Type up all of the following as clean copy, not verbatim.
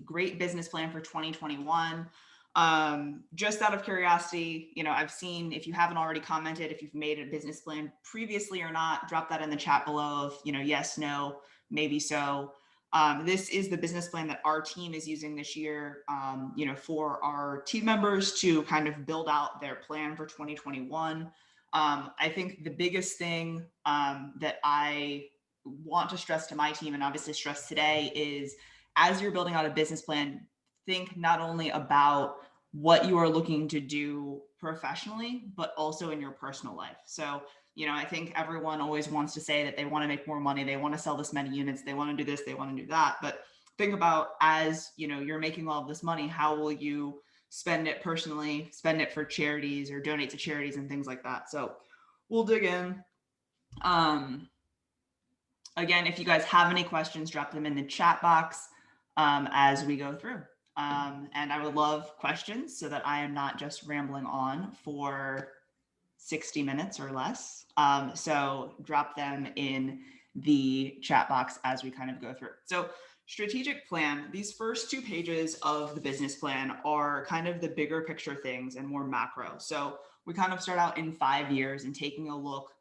great business plan for 2021. Just out of curiosity, I've seen, if you haven't already commented, if you've made a business plan previously or not, drop that in the chat below of, yes, no, maybe so. This is the business plan that our team is using this year, for our team members to kind of build out their plan for 2021. I think the biggest thing that I want to stress to my team, and obviously stress today, is as you're building out a business plan, think not only about what you are looking to do professionally, but also in your personal life. So, I think everyone always wants to say that they want to make more money, they want to sell this many units, they want to do this, they want to do that. But think about, as you're making all of this money, how will you spend it personally, spend it for charities or donate to charities and things like that. So we'll dig in. Again, if you guys have any questions, drop them in the chat box as we go through. And I would love questions so that I am not just rambling on for 60 minutes or less. So drop them in the chat box as we kind of go through. So strategic plan, these first 2 pages of the business plan are kind of the bigger picture things and more macro. So we kind of start out in 5 years and taking a look,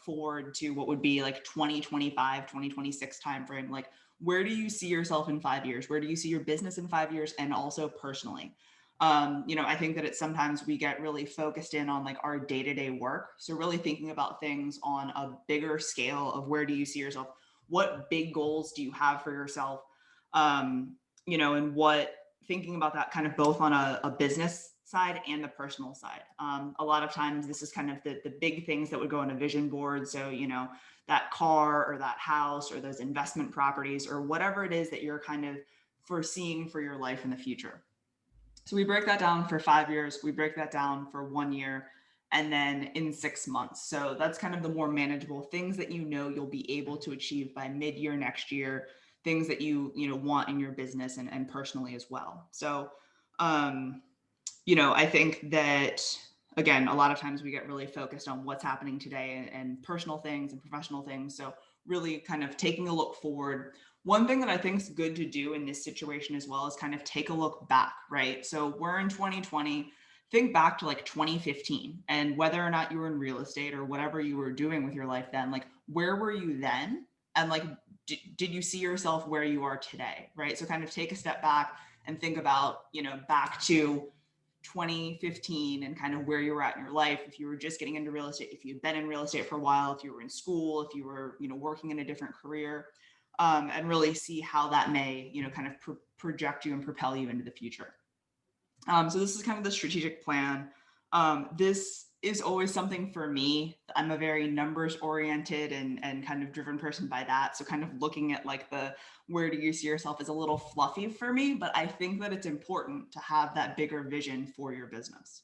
forward to what would be like 2025, 2026 timeframe. Like, where do you see yourself in 5 years? Where do you see your business in 5 years? And also personally. I think that sometimes we get really focused in on like our day-to-day work. So really thinking about things on a bigger scale of where do you see yourself? What big goals do you have for yourself? And thinking about that kind of both on a business side and the personal side. A lot of times this is kind of the big things that would go on a vision board. So, that car or that house or those investment properties or whatever it is that you're kind of foreseeing for your life in the future. So we break that down for 5 years, we break that down for 1 year, and then in 6 months. So that's kind of the more manageable things that you'll be able to achieve by mid-year next year, things that you want in your business and personally as well. So, I think that, again, a lot of times we get really focused on what's happening today and personal things and professional things. So really kind of taking a look forward. One thing that I think is good to do in this situation as well is kind of take a look back, right? So we're in 2020, think back to like 2015 and whether or not you were in real estate or whatever you were doing with your life then, like where were you then? And like, did you see yourself where you are today, right? So kind of take a step back and think about, back to 2015 and kind of where you were at in your life. If you were just getting into real estate, if you'd been in real estate for a while, if you were in school, if you were, working in a different career, and really see how that may, kind of project you and propel you into the future. So this is kind of the strategic plan. This is always something for me. I'm a very numbers oriented and kind of driven person by that. So kind of looking at like where do you see yourself is a little fluffy for me, but I think that it's important to have that bigger vision for your business.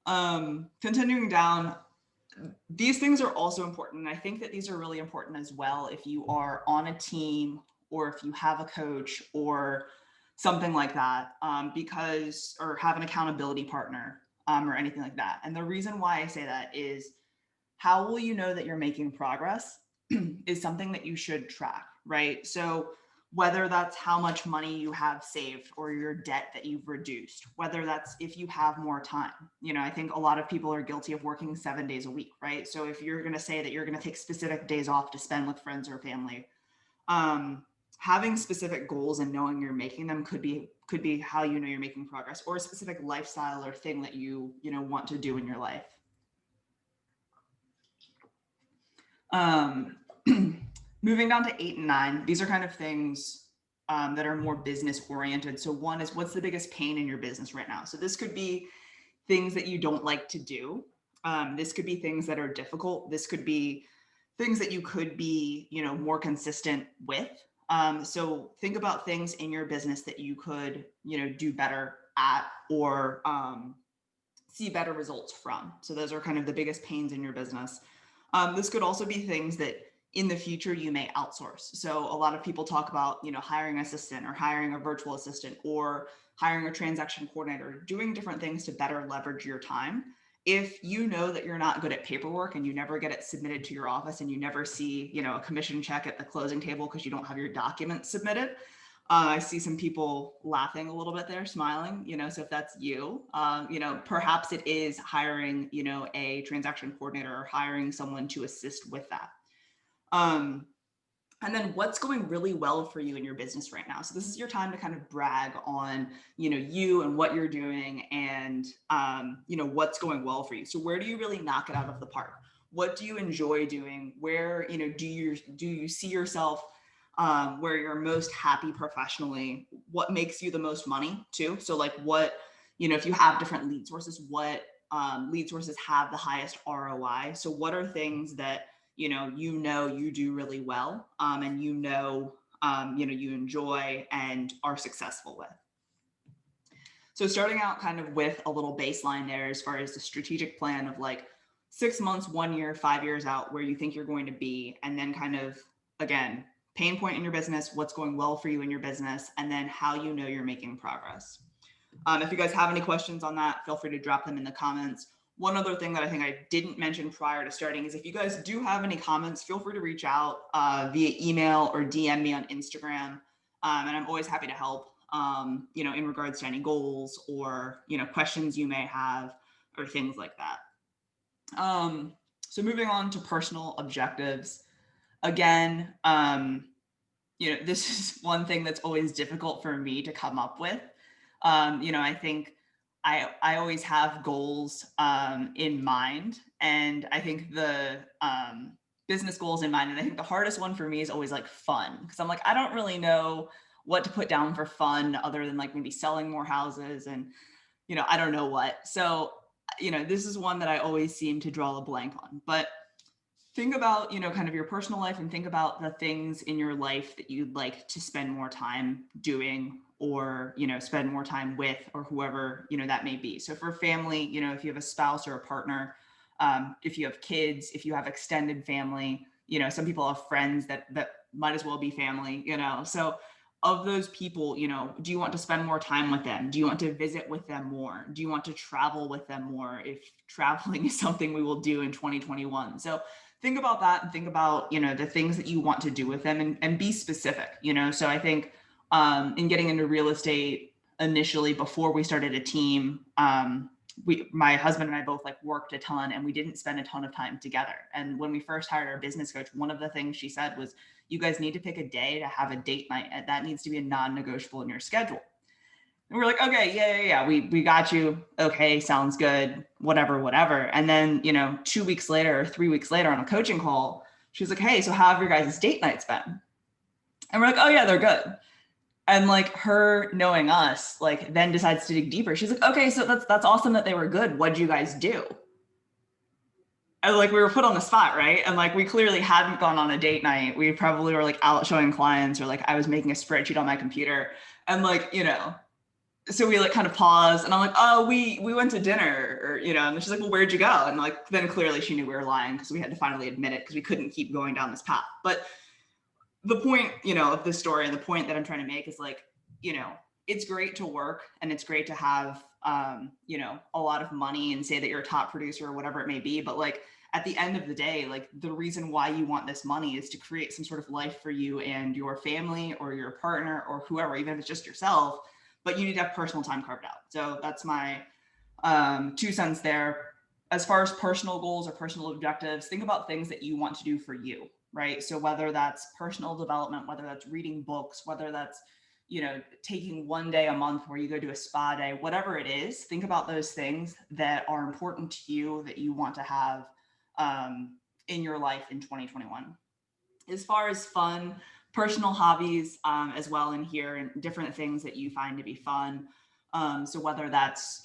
Continuing down, these things are also important. And I think that these are really important as well if you are on a team or if you have a coach or something like that, or have an accountability partner or anything like that. And the reason why I say that is, how will you know that you're making progress is something that you should track, right? So whether that's how much money you have saved or your debt that you've reduced, whether that's if you have more time. I think a lot of people are guilty of working 7 days a week, right? So if you're going to say that you're going to take specific days off to spend with friends or family, having specific goals and knowing you're making them could be how you're making progress, or a specific lifestyle or thing that you want to do in your life. Moving down to 8 and 9, these are kind of things that are more business oriented. So one is, what's the biggest pain in your business right now? So this could be things that you don't like to do. This could be things that are difficult. This could be things that you could be, more consistent with. So think about things in your business that you could, do better at or see better results from. So those are kind of the biggest pains in your business. This could also be things that in the future you may outsource. So a lot of people talk about, hiring an assistant or hiring a virtual assistant or hiring a transaction coordinator, doing different things to better leverage your time. If you know that you're not good at paperwork and you never get it submitted to your office and you never see, a commission check at the closing table because you don't have your documents submitted, I see some people laughing a little bit there, smiling, so if that's you, perhaps it is hiring, a transaction coordinator or hiring someone to assist with that. And then what's going really well for you in your business right now? So this is your time to kind of brag on, you and what you're doing and, what's going well for you. So where do you really knock it out of the park? What do you enjoy doing? Where, do you see yourself where you're most happy professionally? What makes you the most money too? So like what, if you have different lead sources, what lead sources have the highest ROI? So what are things that, you do really well, and you enjoy and are successful with. So starting out kind of with a little baseline there as far as the strategic plan of like 6 months, 1 year, 5 years out where you think you're going to be, and then kind of, again, pain point in your business, what's going well for you in your business, and then how you're making progress. If you guys have any questions on that, feel free to drop them in the comments. One other thing that I think I didn't mention prior to starting is if you guys do have any comments, feel free to reach out via email or DM me on Instagram. And I'm always happy to help, in regards to any goals or, questions you may have or things like that. So moving on to personal objectives. Again, this is one thing that's always difficult for me to come up with. I think I always have goals in mind, and I think the business goals in mind. And I think the hardest one for me is always like fun, because I'm like, I don't really know what to put down for fun other than like maybe selling more houses and, I don't know what. So, this is one that I always seem to draw a blank on. But think about, kind of your personal life and think about the things in your life that you'd like to spend more time doing or, spend more time with or whoever, that may be. So for family, if you have a spouse or a partner, if you have kids, if you have extended family, some people have friends that might as well be family, so of those people, do you want to spend more time with them? Do you want to visit with them more? Do you want to travel with them more? If traveling is something we will do in 2021. So think about that and think about, the things that you want to do with them and be specific, So I think in getting into real estate initially, before we started a team, my husband and I both like worked a ton and we didn't spend a ton of time together. And when we first hired our business coach, one of the things she said was, you guys need to pick a day to have a date night. And that needs to be a non-negotiable in your schedule. And we're like, okay, yeah. We got you. Okay. Sounds good. Whatever. And then, 2 weeks later or 3 weeks later on a coaching call, she was like, hey, so how have your guys' date nights been? And we're like, oh yeah, they're good. And like her knowing us, like then decides to dig deeper. She's like, okay, so that's awesome that they were good. What'd you guys do? And like we were put on the spot, right? And like we clearly hadn't gone on a date night. We probably were like out showing clients, or like I was making a spreadsheet on my computer. And like, so we like kind of paused and I'm like, oh, we went to dinner, or, and she's like, well, where'd you go? And like, then clearly she knew we were lying because we had to finally admit it because we couldn't keep going down this path. But the point, of this story and the point that I'm trying to make is like, it's great to work and it's great to have, a lot of money and say that you're a top producer or whatever it may be. But like at the end of the day, like the reason why you want this money is to create some sort of life for you and your family or your partner or whoever, even if it's just yourself, but you need to have personal time carved out. So that's my 2 cents there. As far as personal goals or personal objectives, think about things that you want to do for you, right? So whether that's personal development, whether that's reading books, whether that's, taking 1 day a month where you go to a spa day, whatever it is, think about those things that are important to you that you want to have in your life in 2021. As far as fun, personal hobbies as well in here, and different things that you find to be fun. So whether that's,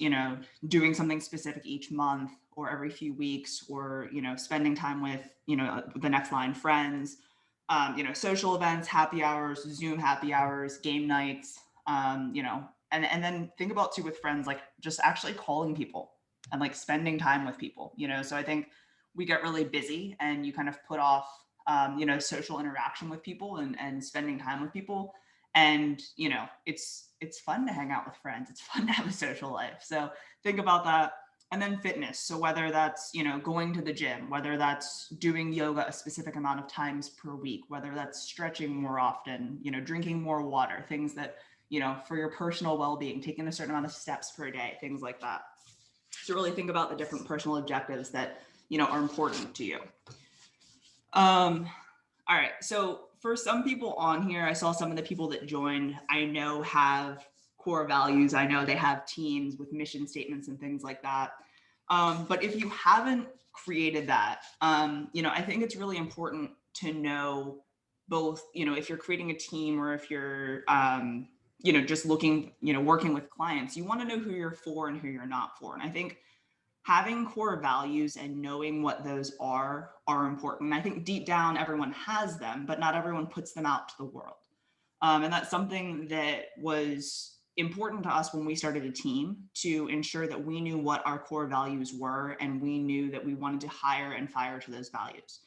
doing something specific each month or every few weeks, or, spending time with, the next line friends, social events, happy hours, Zoom happy hours, game nights, and then think about too with friends, like just actually calling people and like spending time with people, so I think we get really busy and you kind of put off, social interaction with people and spending time with people. And, it's fun to hang out with friends. It's fun to have a social life. So think about that. And then fitness. So whether that's, going to the gym, whether that's doing yoga a specific amount of times per week, whether that's stretching more often, drinking more water, things that, for your personal well-being, taking a certain amount of steps per day, things like that. So really think about the different personal objectives that, are important to you. All right. So for some people on here, I saw some of the people that joined, I know have core values. I know they have teams with mission statements and things like that. But if you haven't created that, I think it's really important to know both, if you're creating a team or if you're, just looking, working with clients, you want to know who you're for and who you're not for. And I think having core values and knowing what those are important. I think deep down, everyone has them, but not everyone puts them out to the world. And that's something that was important to us when we started a team, to ensure that we knew what our core values were and we knew that we wanted to hire and fire to those values.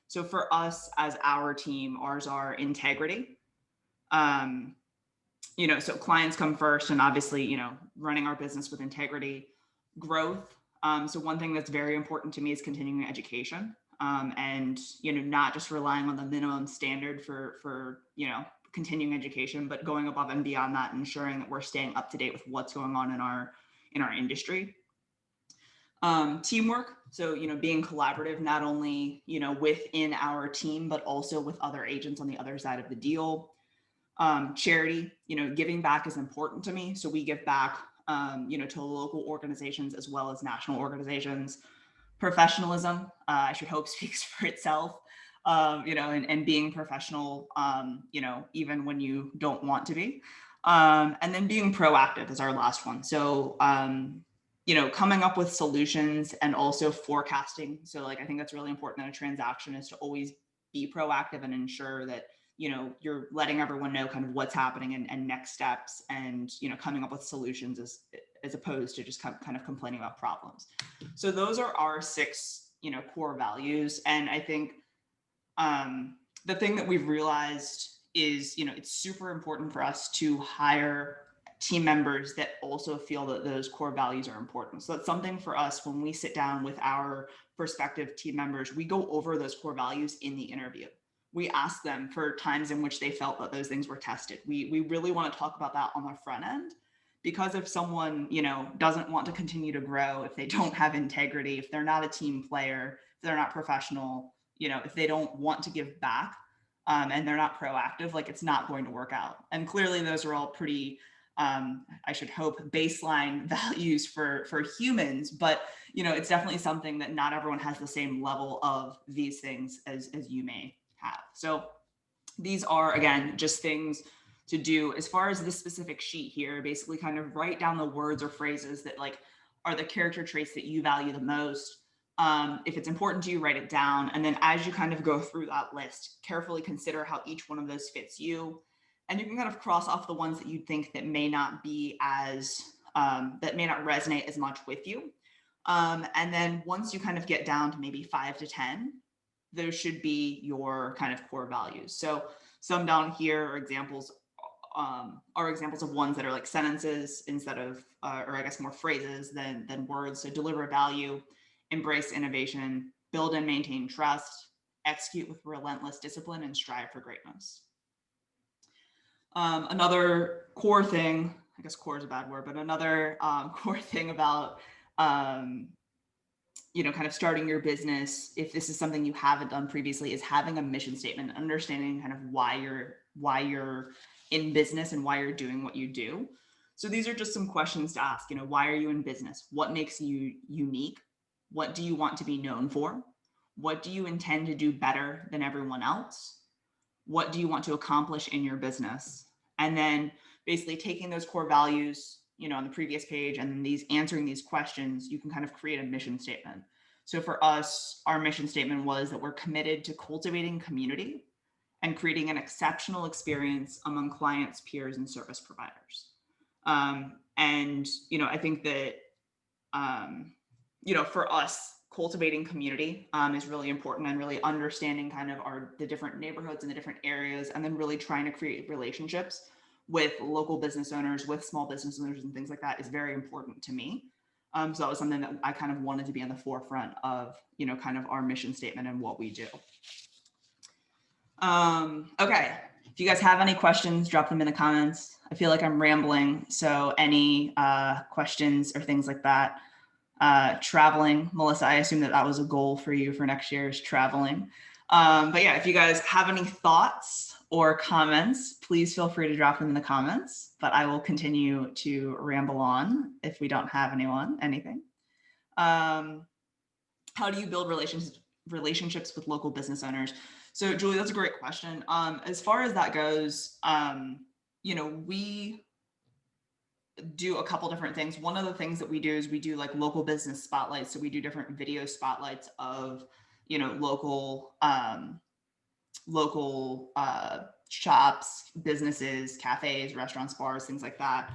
So for us as our team, ours are integrity. So clients come first, and obviously, running our business with integrity, growth. So one thing that's very important to me is continuing education, and, not just relying on the minimum standard for continuing education, but going above and beyond that, and ensuring that we're staying up to date with what's going on in our industry. Teamwork. So, being collaborative, not only, within our team, but also with other agents on the other side of the deal. Charity, giving back is important to me. So we give back, to local organizations as well as national organizations. Professionalism, I should hope speaks for itself, and being professional, even when you don't want to be. And then being proactive is our last one. So, coming up with solutions and also forecasting. So I think that's really important in a transaction, is to always be proactive and ensure that, you're letting everyone know kind of what's happening and next steps, and, coming up with solutions as opposed to just kind of complaining about problems. So those are our 6, core values. And I think the thing that we've realized is, it's super important for us to hire team members that also feel that those core values are important. So that's something for us when we sit down with our prospective team members, we go over those core values in the interview. We ask them for times in which they felt that those things were tested. We really want to talk about that on the front end, because if someone, doesn't want to continue to grow, if they don't have integrity, if they're not a team player, if they're not professional, if they don't want to give back, and they're not proactive, it's not going to work out. And clearly those are all pretty, I should hope, baseline values for humans, but, it's definitely something that not everyone has the same level of these things as you may have. So these are, again, just things to do. As far as this specific sheet here, basically kind of write down the words or phrases that are the character traits that you value the most. If it's important to you, write it down. And then as you kind of go through that list, carefully consider how each one of those fits you. And you can kind of cross off the ones that you think that may not be as, that may not resonate as much with you. And then once you kind of get down to maybe 5 to 10, those should be your kind of core values. So some down here are examples of ones that are like sentences instead of, or I guess more phrases than words. So deliver value, embrace innovation, build and maintain trust, execute with relentless discipline, and strive for greatness. Another core thing, I guess core is a bad word, but another core thing about, kind of starting your business, if this is something you haven't done previously, is having a mission statement, understanding kind of why you're in business and why you're doing what you do. So these are just some questions to ask. Why are you in business? What makes you unique? What do you want to be known for? What do you intend to do better than everyone else? What do you want to accomplish in your business? And then basically taking those core values, on the previous page, and then answering these questions, you can kind of create a mission statement. So for us, our mission statement was that we're committed to cultivating community and creating an exceptional experience among clients, peers, and service providers. And, I think that, for us, cultivating community is really important, and really understanding kind of the different neighborhoods and the different areas, and then really trying to create relationships with local business owners, with small business owners and things like that is very important to me. So that was something that I kind of wanted to be in the forefront of, you know, kind of our mission statement and what we do. Okay. If you guys have any questions, drop them in the comments. I feel like I'm rambling. So any questions or things like that. Traveling, Melissa, I assume that that was a goal for you for next year, is traveling. But yeah, if you guys have any thoughts or comments, please feel free to drop them in the comments, but I will continue to ramble on if we don't have anything. How do you build relationships with local business owners? So Julie, that's a great question. As far as that goes, you know, we do a couple different things. One of the things that we do is we do like local business spotlights. So we do different video spotlights of, you know, local shops, businesses, cafes, restaurants, bars, things like that.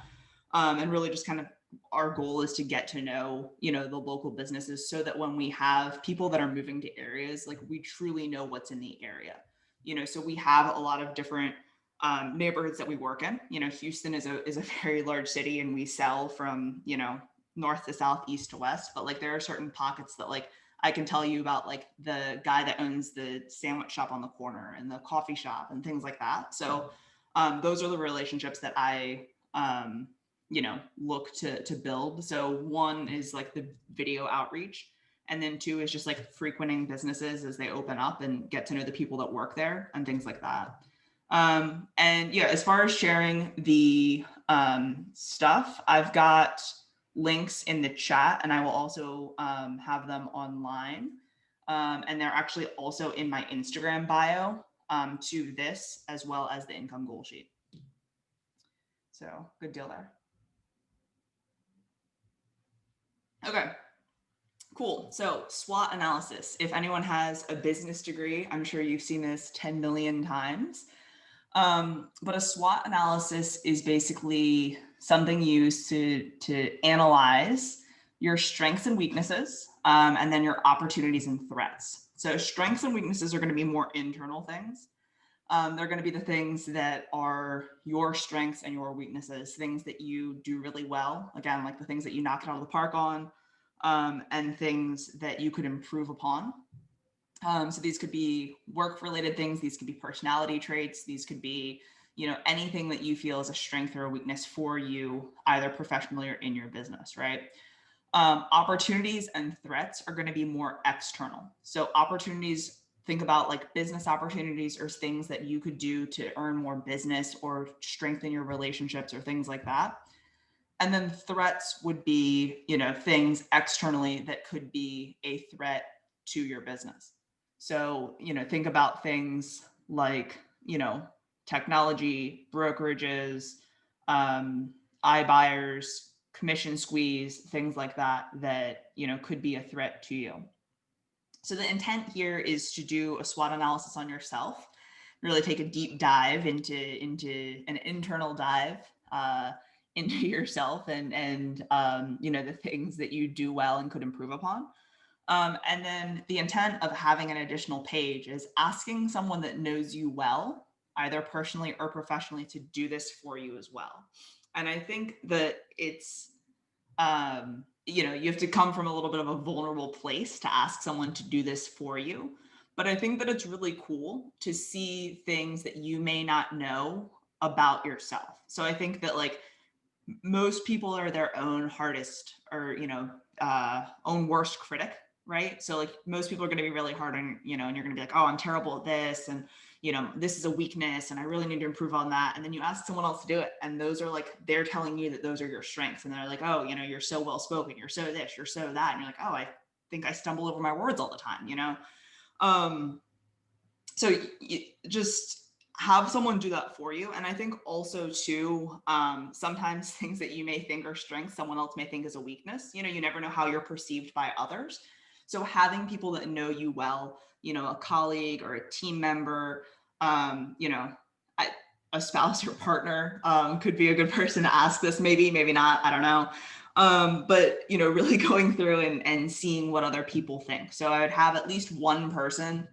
And really just kind of our goal is to get to know, you know, the local businesses so that when we have people that are moving to areas, like we truly know what's in the area, you know, so we have a lot of different neighborhoods that we work in. You know, Houston is a very large city and we sell from, you know, north to south, east to west, but like there are certain pockets that like I can tell you about, like the guy that owns the sandwich shop on the corner and the coffee shop and things like that. So those are the relationships that I you know, look to build. So one is like the video outreach. And then two is just like frequenting businesses as they open up and get to know the people that work there and things like that. And yeah, as far as sharing the stuff, I've got links in the chat and I will also have them online. And they're actually also in my Instagram bio to this, as well as the income goal sheet. So good deal there. Okay, cool. So SWOT analysis. If anyone has a business degree, I'm sure you've seen this 10 million times. But a SWOT analysis is basically something used to analyze your strengths and weaknesses, and then your opportunities and threats. So strengths and weaknesses are going to be more internal things. They're going to be the things that are your strengths and your weaknesses, things that you do really well. Again, like the things that you knock it out of the park on, and things that you could improve upon. So these could be work-related things. These could be personality traits. These could be, you know, anything that you feel is a strength or a weakness for you, either professionally or in your business, right? Opportunities and threats are going to be more external. So opportunities, think about like business opportunities or things that you could do to earn more business or strengthen your relationships or things like that. And then threats would be, you know, things externally that could be a threat to your business. So, you know, think about things like, you know, technology, brokerages, iBuyers, commission squeeze, things like that, you know, could be a threat to you. So the intent here is to do a SWOT analysis on yourself, really take a deep dive into an internal dive into yourself and you know, the things that you do well and could improve upon. And then the intent of having an additional page is asking someone that knows you well, either personally or professionally, to do this for you as well. And I think that it's, you know, you have to come from a little bit of a vulnerable place to ask someone to do this for you. But I think that it's really cool to see things that you may not know about yourself. So I think that like most people are their own hardest or, you know, own worst critic, right? So like most people are going to be really hard on, you know, and you're going to be like, oh, I'm terrible at this. And, you know, this is a weakness and I really need to improve on that. And then you ask someone else to do it. And those are like, they're telling you that those are your strengths. And they're like, oh, you know, you're so well-spoken, you're so this, you're so that. And you're like, oh, I think I stumble over my words all the time, you know? So you just have someone do that for you. And I think also too, sometimes things that you may think are strengths, someone else may think is a weakness. You know, you never know how you're perceived by others. So having people that know you well, you know, a colleague or a team member, you know, a spouse or partner could be a good person to ask this, maybe not, I don't know. But, you know, really going through and seeing what other people think. So I would have at least one person,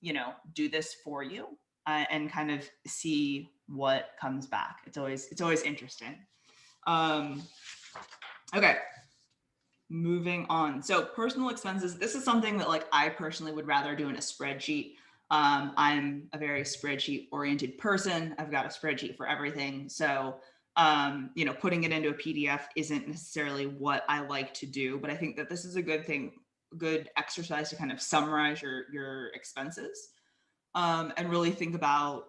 you know, do this for you and kind of see what comes back. It's always interesting. Okay. Moving on. So personal expenses, this is something that like I personally would rather do in a spreadsheet. I'm a very spreadsheet oriented person. I've got a spreadsheet for everything. So, putting it into a PDF isn't necessarily what I like to do, but I think that this is a good thing, good exercise to kind of summarize your expenses, and really think about,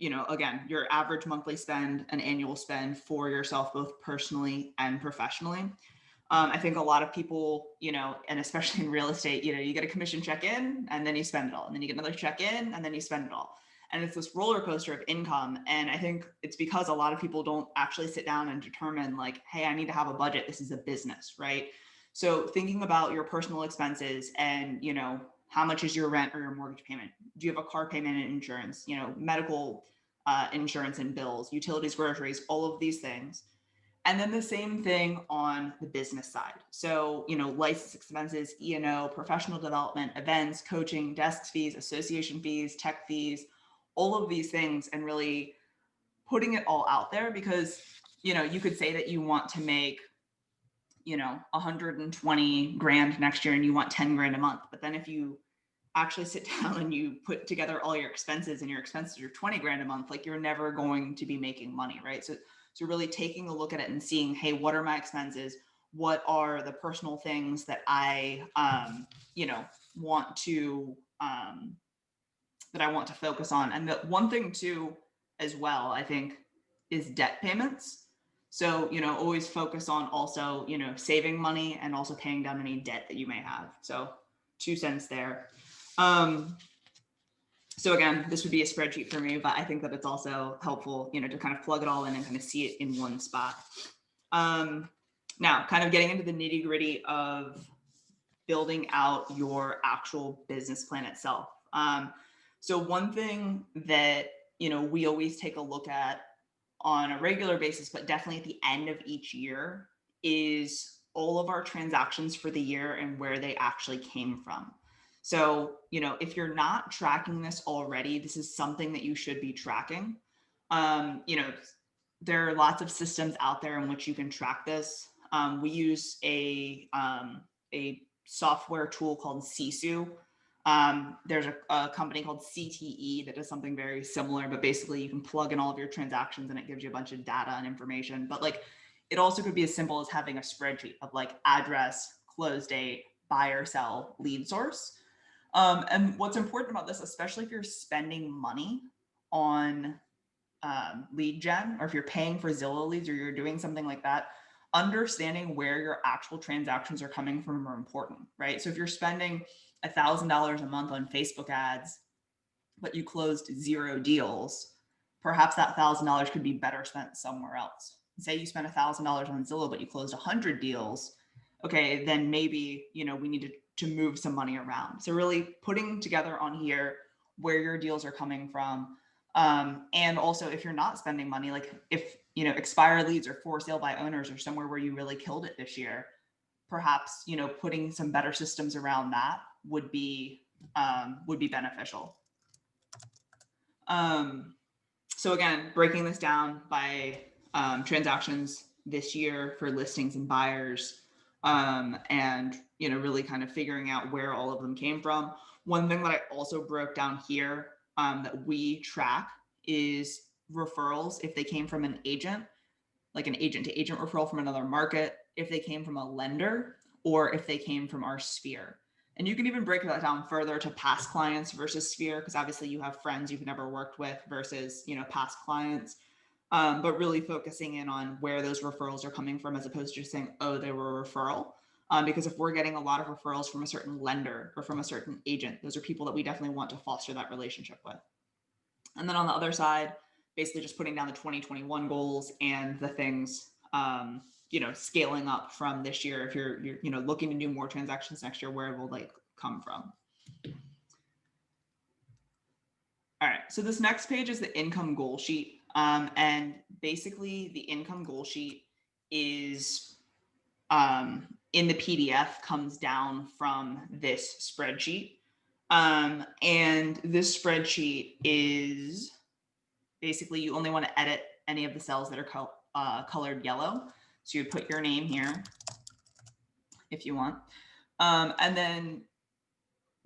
again, your average monthly spend, an annual spend for yourself, both personally and professionally. I think a lot of people, and especially in real estate, you get a commission check in and then you spend it all. And then you get another check in and then you spend it all. And it's this roller coaster of income. And I think it's because a lot of people don't actually sit down and determine, like, hey, I need to have a budget. This is a business, right? So thinking about your personal expenses and, how much is your rent or your mortgage payment? Do you have a car payment and insurance, medical insurance and bills, utilities, groceries, all of these things. And then the same thing on the business side. So, license expenses, E&O, professional development, events, coaching, desk fees, association fees, tech fees, all of these things, and really putting it all out there because, you could say that you want to make, 120 grand next year and you want 10 grand a month. But then if you actually sit down and you put together all your expenses and your expenses are 20 grand a month, like you're never going to be making money, right? So really taking a look at it and seeing, hey, what are my expenses? What are the personal things that I, want to, that I want to focus on? And the one thing too, as well, I think, is debt payments. So, always focus on also, saving money and also paying down any debt that you may have. So 2 cents there. So again, this would be a spreadsheet for me, but I think that it's also helpful, to kind of plug it all in and kind of see it in one spot. Now, kind of getting into the nitty gritty of building out your actual business plan itself. So one thing that, we always take a look at on a regular basis, but definitely at the end of each year, is all of our transactions for the year and where they actually came from. So, if you're not tracking this already, this is something that you should be tracking. There are lots of systems out there in which you can track this. We use a software tool called Sisu. There's a company called CTE that does something very similar, but basically you can plug in all of your transactions and it gives you a bunch of data and information. But like, it also could be as simple as having a spreadsheet of like address, close date, buyer, sell, lead source. And what's important about this, especially if you're spending money on lead gen, or if you're paying for Zillow leads or you're doing something like that, understanding where your actual transactions are coming from are important, right? So if you're spending $1,000 a month on Facebook ads, but you closed 0 deals, perhaps that $1,000 could be better spent somewhere else. Say you spent $1,000 on Zillow, but you closed 100 deals. Okay, then maybe, we need to move some money around. So really putting together on here where your deals are coming from. And also if you're not spending money, like if, expired leads or for sale by owners or somewhere where you really killed it this year, perhaps, putting some better systems around that would be beneficial. So again, breaking this down by transactions this year for listings and buyers, and really kind of figuring out where all of them came from. One thing that I also broke down here that we track is referrals. If they came from an agent, like an agent to agent referral from another market, if they came from a lender, or if they came from our sphere. And you can even break that down further to past clients versus sphere, because obviously you have friends you've never worked with versus, past clients. But really focusing in on where those referrals are coming from, as opposed to just saying, oh, they were a referral. Because if we're getting a lot of referrals from a certain lender or from a certain agent, those are people that we definitely want to foster that relationship with. And then on the other side, basically just putting down the 2021 goals and the things, scaling up from this year. If you're looking to do more transactions next year, where will they come from? All right, so this next page is the income goal sheet. And basically the income goal sheet is in the PDF, comes down from this spreadsheet. And this spreadsheet is basically, you only want to edit any of the cells that are colored yellow. So you'd put your name here if you want. And then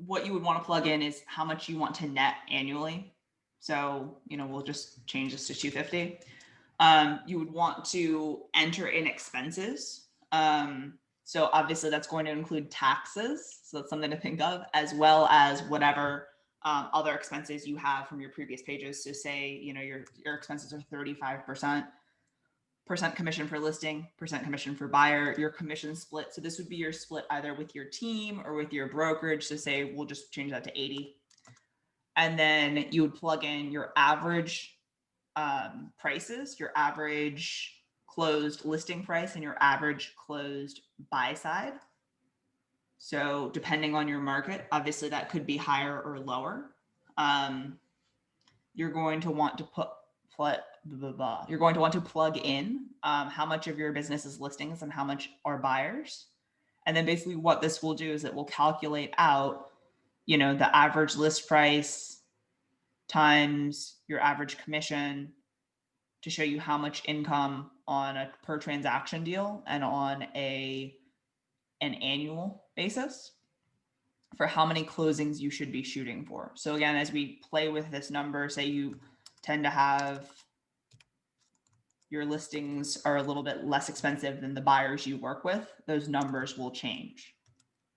what you would want to plug in is how much you want to net annually. So, we'll just change this to 250. You would want to enter in expenses. So obviously that's going to include taxes. So that's something to think of, as well as whatever other expenses you have from your previous pages. So say, your expenses are 35%, commission for listing, percent commission for buyer, your commission split. So this would be your split either with your team or with your brokerage. So say we'll just change that to 80. And then you would plug in your average prices, your average closed listing price, and your average closed buy side. So depending on your market, obviously that could be higher or lower. You're going to want to plug in how much of your business is listings and how much are buyers. And then basically what this will do is it will calculate out, the average list price times your average commission to show you how much income on a per transaction deal and on an annual basis for how many closings you should be shooting for. So again, as we play with this number, say you tend to have your listings are a little bit less expensive than the buyers you work with, those numbers will change,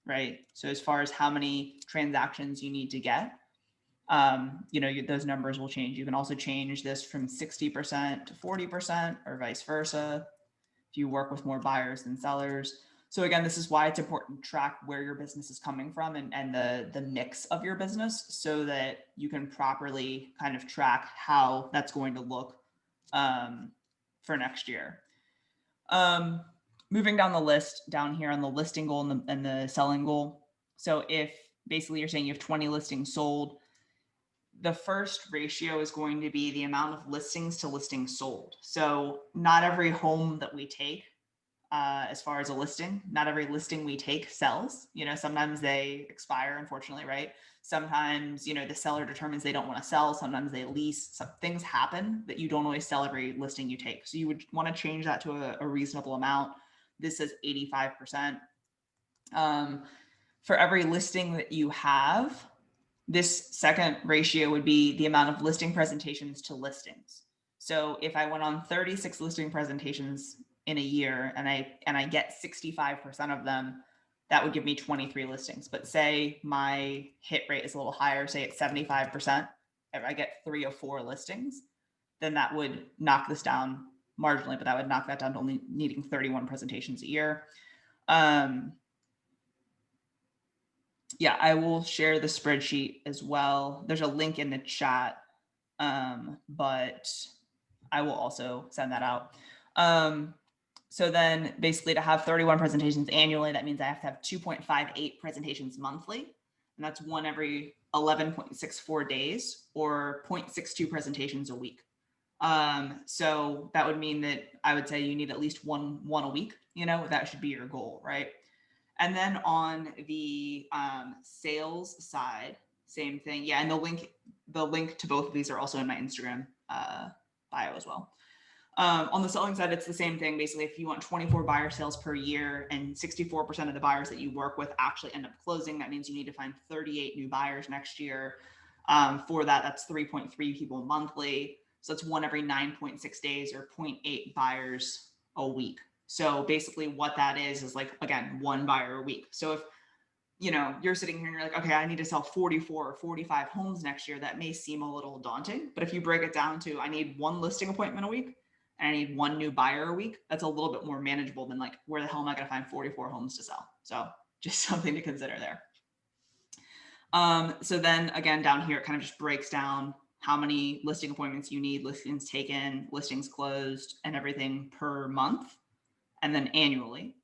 right? So as far as how many transactions you need to get, those numbers will change. You can also change this from 60% to 40% or vice versa if you work with more buyers than sellers. So again, this is why it's important to track where your business is coming from and the mix of your business so that you can properly kind of track how that's going to look for next year. Moving down the list down here on the listing goal and the selling goal. So if basically you're saying you have 20 listings sold, the first ratio is going to be the amount of listings to listings sold. So not every home that we take, as far as a listing, not every listing we take sells. Sometimes they expire, unfortunately, right? Sometimes, the seller determines they don't want to sell. Sometimes they lease. Some things happen that you don't always sell every listing you take. So you would want to change that to a reasonable amount. This is 85%. For every listing that you have, this second ratio would be the amount of listing presentations to listings. So if I went on 36 listing presentations in a year and I get 65% of them, that would give me 23 listings. But say my hit rate is a little higher, say it's 75%, if I get 3 or 4 listings, then that would knock this down marginally, but that would knock that down to only needing 31 presentations a year. Yeah, I will share the spreadsheet as well. There's a link in the chat, but I will also send that out. So then basically to have 31 presentations annually, that means I have to have 2.58 presentations monthly. And that's one every 11.64 days or 0.62 presentations a week. So that would mean that I would say you need at least one a week, that should be your goal, right? And then on the sales side, same thing. Yeah, and the link to both of these are also in my Instagram bio as well. On the selling side, it's the same thing. Basically, if you want 24 buyer sales per year and 64% of the buyers that you work with actually end up closing, that means you need to find 38 new buyers next year. For that, that's 3.3 people monthly. So that's one every 9.6 days or 0.8 buyers a week. So basically what that is like, again, one buyer a week. So if, you're sitting here and you're like, okay, I need to sell 44 or 45 homes next year, that may seem a little daunting. But if you break it down to, I need one listing appointment a week and I need one new buyer a week, that's a little bit more manageable than like, where the hell am I going to find 44 homes to sell? So just something to consider there. So then again, down here, it kind of just breaks down how many listing appointments you need, listings taken, listings closed, and everything per month, and then annually.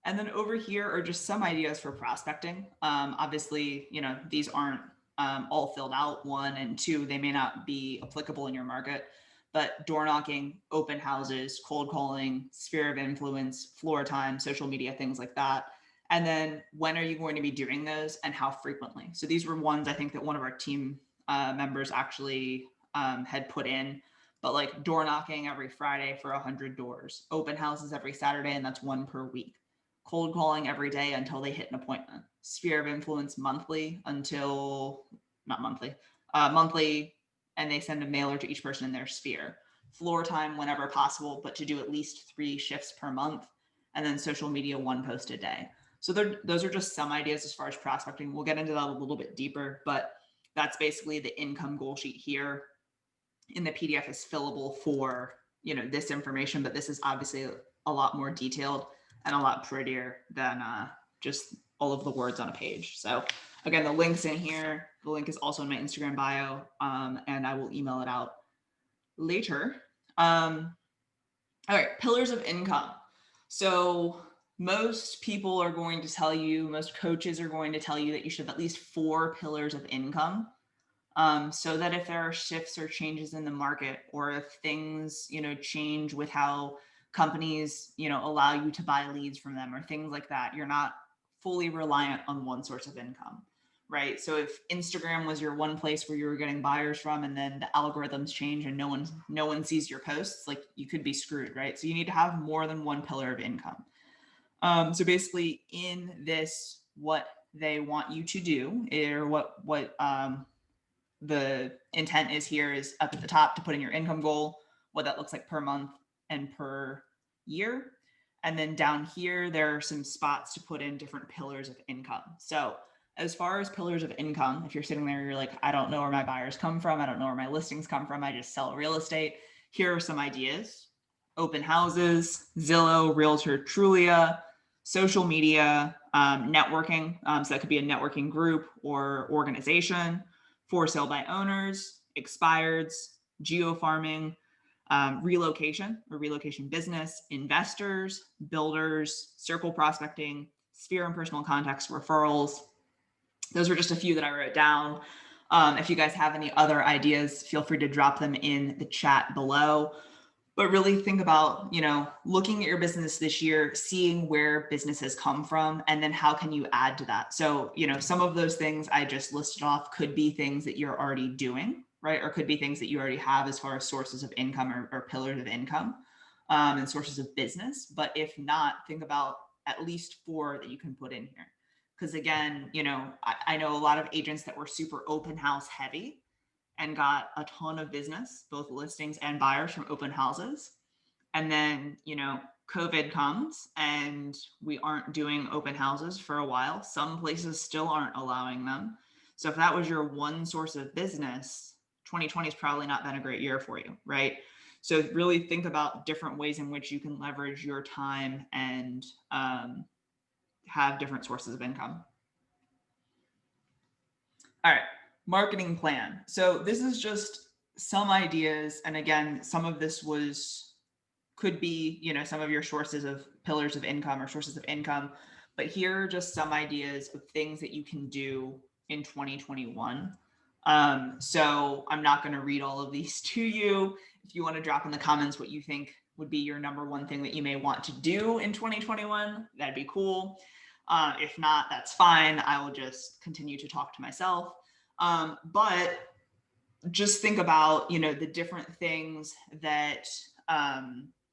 And then over here are just some ideas for prospecting. Obviously, these aren't all filled out, 1 and 2, they may not be applicable in your market, but door knocking, open houses, cold calling, sphere of influence, floor time, social media, things like that. And then when are you going to be doing those and how frequently? So these were ones I think that one of our team members actually had put in, but like door knocking every Friday for 100 doors, open houses every Saturday, and that's 1 per week, cold calling every day until they hit an appointment, sphere of influence monthly until, not monthly, monthly, and they send a mailer to each person in their sphere, floor time whenever possible, but to do at least 3 shifts per month, and then social media 1 post a day. So those are just some ideas as far as prospecting. We'll get into that a little bit deeper, but that's basically the income goal sheet here. In the PDF is fillable for, this information, but this is obviously a lot more detailed and a lot prettier than just all of the words on a page. So again, the link's in here. The link is also in my Instagram bio, and I will email it out later. All right, pillars of income. So most people are going to tell you, most coaches are going to tell you that you should have at least 4 pillars of income. So that if there are shifts or changes in the market, or if things, change with how companies, allow you to buy leads from them or things like that, you're not fully reliant on one source of income, right? So if Instagram was your one place where you were getting buyers from, and then the algorithms change and no one sees your posts, like you could be screwed, right? So you need to have more than one pillar of income. So basically in this, what they want you to do, or what the intent is here is up at the top to put in your income goal, what that looks like per month and per year. And then down here, there are some spots to put in different pillars of income. So as far as pillars of income, if you're sitting there, you're like, I don't know where my buyers come from. I don't know where my listings come from. I just sell real estate. Here are some ideas: open houses, Zillow, Realtor, Trulia, social media, networking. So that could be a networking group or organization, for sale by owners, expireds, geofarming, relocation or relocation business, investors, builders, circle prospecting, sphere and personal contacts, referrals. Those were just a few that I wrote down. If you guys have any other ideas, feel free to drop them in the chat below. But really think about, looking at your business this year, seeing where business has come from, and then how can you add to that? So, some of those things I just listed off could be things that you're already doing, right? Or could be things that you already have as far as sources of income or pillars of income, and sources of business. But if not, think about at least 4 that you can put in here. Because again, I know a lot of agents that were super open house heavy and got a ton of business, both listings and buyers, from open houses. And then, COVID comes and we aren't doing open houses for a while. Some places still aren't allowing them. So if that was your one source of business, 2020 is probably not been a great year for you, right? So really think about different ways in which you can leverage your time and have different sources of income. All right, marketing plan. So this is just some ideas. And again, some of this could be, some of your sources of pillars of income or sources of income, but here are just some ideas of things that you can do in 2021. So I'm not going to read all of these to you. If you want to drop in the comments what you think would be your number one thing that you may want to do in 2021, that'd be cool. If not, that's fine. I will just continue to talk to myself. But just think about, the different things that,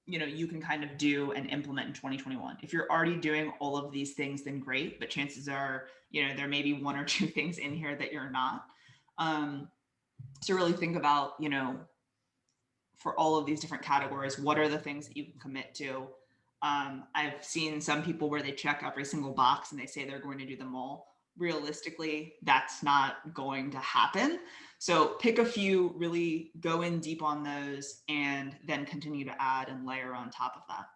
you can kind of do and implement in 2021. If you're already doing all of these things, then great. But chances are, there may be 1 or 2 things in here that you're not. So really think about, for all of these different categories, what are the things that you can commit to? I've seen some people where they check every single box and they say they're going to do them all. Realistically, that's not going to happen. So pick a few, really go in deep on those, and then continue to add and layer on top of that.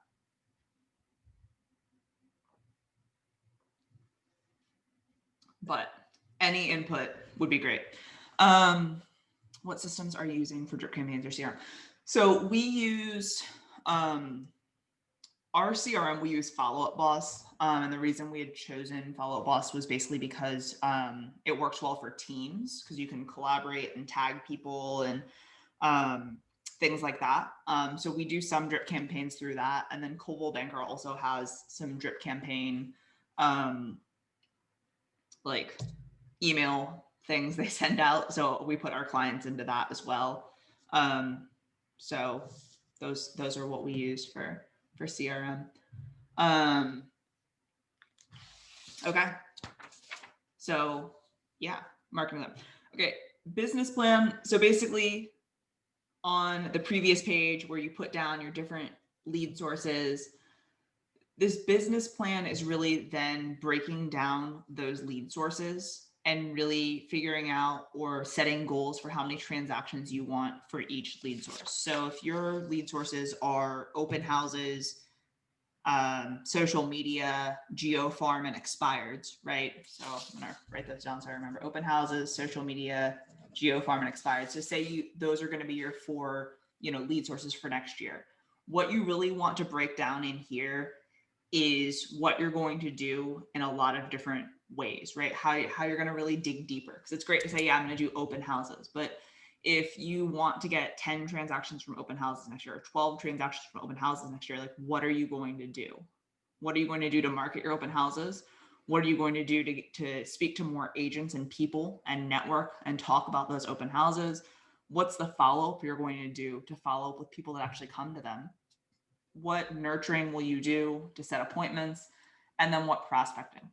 But any input would be great. What systems are you using for drip campaigns or CRM? So we use our CRM, we use Follow Up Boss. And the reason we had chosen Follow Up Boss was basically because it works well for teams, because you can collaborate and tag people and things like that. So we do some drip campaigns through that. And then Coldwell Banker also has some drip campaign like email things they send out. So we put our clients into that as well. So those are what we use for CRM. Okay. So yeah, marketing them. Okay, business plan. So basically on the previous page where you put down your different lead sources, this business plan is really then breaking down those lead sources and really figuring out or setting goals for how many transactions you want for each lead source. So if your lead sources are open houses, social media, geofarm, and expireds, right? So I'm gonna write those down so I remember. Open houses, social media, geofarm, and expired. So say those are going to be your 4, lead sources for next year. What you really want to break down in here is what you're going to do in a lot of different ways, right? How you're going to really dig deeper. Because it's great to say, yeah, I'm going to do open houses, but if you want to get 10 transactions from open houses next year, or 12 transactions from open houses next year, like what are you going to do? What are you going to do to market your open houses? What are you going to do to speak to more agents and people and network and talk about those open houses? What's the follow-up you're going to do to follow up with people that actually come to them? What nurturing will you do to set appointments? And then what prospecting?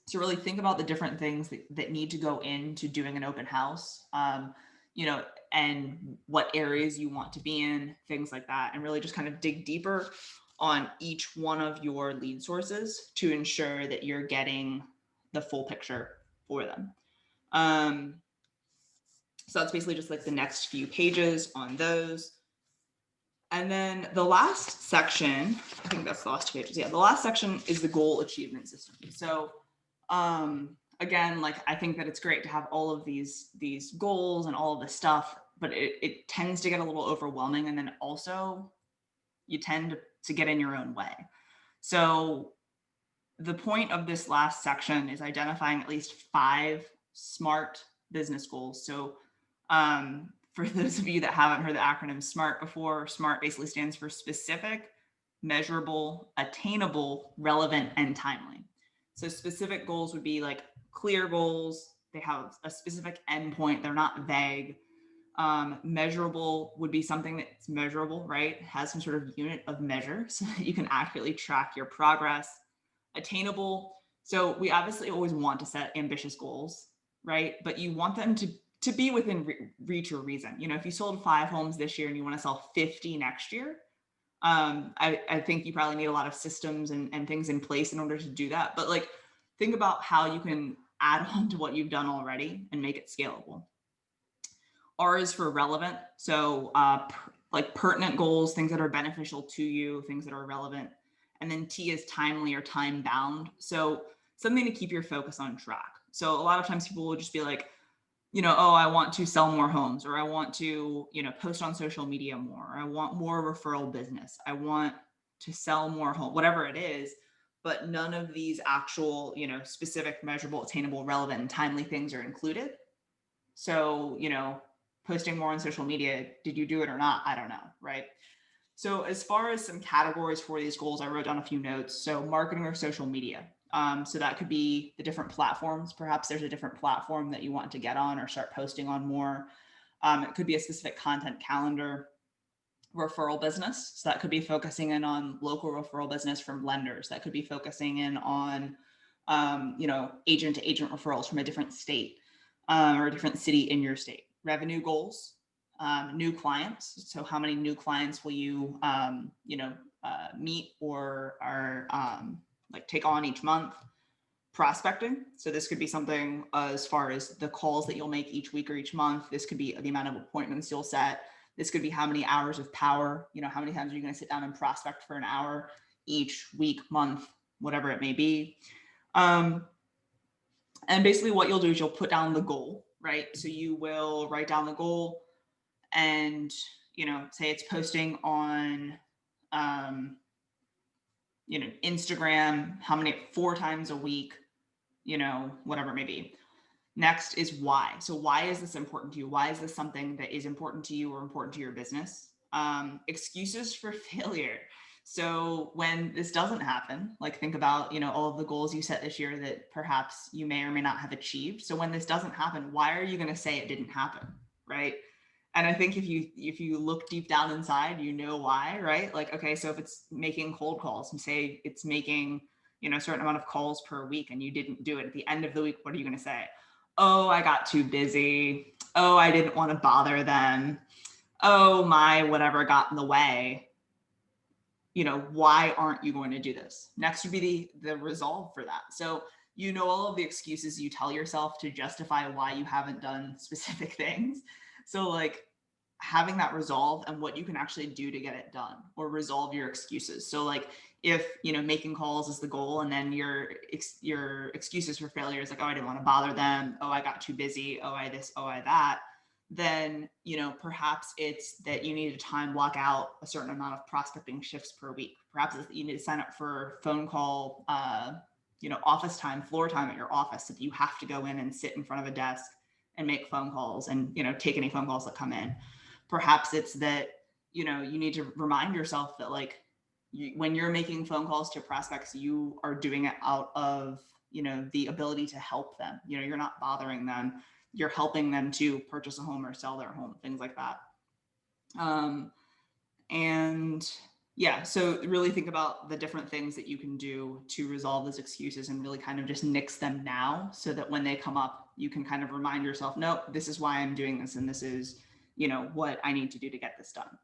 So really think about the different things that need to go into doing an open house, and what areas you want to be in, things like that, and really just kind of dig deeper on each one of your lead sources to ensure that you're getting the full picture for them. So that's basically just like the next few pages on those. And then the last section, I think that's the last 2 pages. Yeah, the last section is the goal achievement system. So again, like I think that it's great to have all of these goals and all of this stuff, but it tends to get a little overwhelming. And then also you tend to get in your own way. So the point of this last section is identifying at least 5 SMART business goals. So for those of you that haven't heard the acronym SMART before, SMART basically stands for specific, measurable, attainable, relevant, and timely. So specific goals would be like clear goals. They have a specific endpoint. They're not vague. Measurable would be something that's measurable, right? It has some sort of unit of measure so that you can accurately track your progress. Attainable. So we obviously always want to set ambitious goals, right? But you want them to be within reach or reason. If you sold 5 homes this year and you want to sell 50 next year, I think you probably need a lot of systems and things in place in order to do that. But like, think about how you can add on to what you've done already and make it scalable. R is for relevant. So like pertinent goals, things that are beneficial to you, things that are relevant. And then T is timely or time bound. So something to keep your focus on track. So a lot of times people will just be like, oh, I want to sell more homes, or I want to, post on social media more, or I want more referral business. I want to sell more homes, whatever it is, but none of these actual, specific, measurable, attainable, relevant, and timely things are included. So, posting more on social media, did you do it or not? I don't know, right? So as far as some categories for these goals, I wrote down a few notes. So marketing or social media. So that could be the different platforms. Perhaps there's a different platform that you want to get on or start posting on more. It could be a specific content calendar. Referral business. So that could be focusing in on local referral business from lenders. That could be focusing in on, agent to agent referrals from a different state or a different city in your state. Revenue goals. New clients. So how many new clients will you, meet or take on each month? Prospecting. So this could be something as far as the calls that you'll make each week or each month. This could be the amount of appointments you'll set. This could be how many hours of power, how many times are you going to sit down and prospect for an hour each week, month, whatever it may be. And basically what you'll do is you'll put down the goal, right? So you will write down the goal and, say it's posting on, Instagram, how many, 4 times a week, whatever it may be. Next is why. So why is this important to you? Why is this something that is important to you or important to your business? Excuses for failure. So when this doesn't happen, like think about, all of the goals you set this year that perhaps you may or may not have achieved. So when this doesn't happen, why are you going to say it didn't happen? Right? And I think if you look deep down inside, you know why, right? Like, okay, so if it's making cold calls and say it's making, a certain amount of calls per week and you didn't do it at the end of the week, what are you going to say? Oh, I got too busy. Oh, I didn't want to bother them. Oh, my whatever got in the way. Why aren't you going to do this? Next would be the resolve for that. So, all of the excuses you tell yourself to justify why you haven't done specific things. So like having that resolve and what you can actually do to get it done or resolve your excuses. So like if, making calls is the goal and then your excuses for failure is like, oh, I didn't want to bother them. Oh, I got too busy. Oh, I this, oh, I that. Then, perhaps it's that you need to time block out a certain amount of prospecting shifts per week. Perhaps it's that you need to sign up for phone call, office time, floor time at your office. So that you have to go in and sit in front of a desk and make phone calls and, take any phone calls that come in. Perhaps it's that, you need to remind yourself that like when you're making phone calls to prospects, you are doing it out of, the ability to help them. You're not bothering them. You're helping them to purchase a home or sell their home, things like that. And yeah, so really think about the different things that you can do to resolve those excuses and really kind of just nix them now so that when they come up, you can kind of remind yourself, no, this is why I'm doing this. And this is, what I need to do to get this done.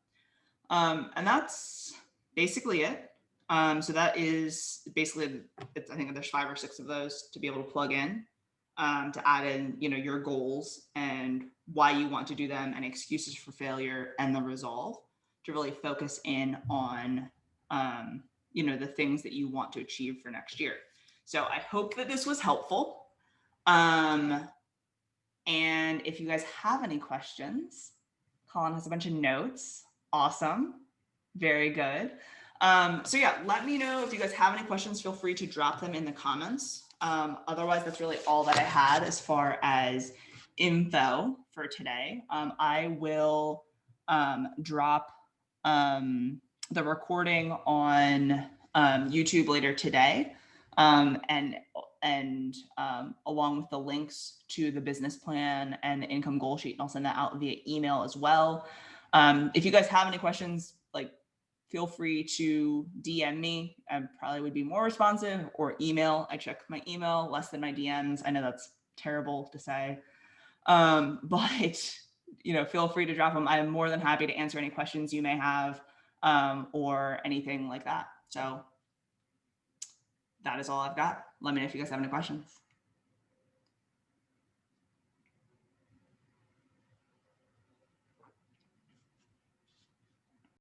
And that's basically it. So that is basically, I think there's 5 or 6 of those to be able to plug in. To add in, your goals and why you want to do them and excuses for failure and the resolve to really focus in on, the things that you want to achieve for next year. So I hope that this was helpful. And if you guys have any questions, Colin has a bunch of notes. Awesome. Very good. So yeah, let me know if you guys have any questions. Feel free to drop them in the comments. Otherwise, that's really all that I had as far as info for today. I will drop the recording on YouTube later today, and along with the links to the business plan and the income goal sheet, and I'll send that out via email as well. If you guys have any questions, like feel free to DM me. I probably would be more responsive, or email. I check my email less than my DMs. I know that's terrible to say, but feel free to drop them. I am more than happy to answer any questions you may have, or anything like that. So that is all I've got. Let me know if you guys have any questions.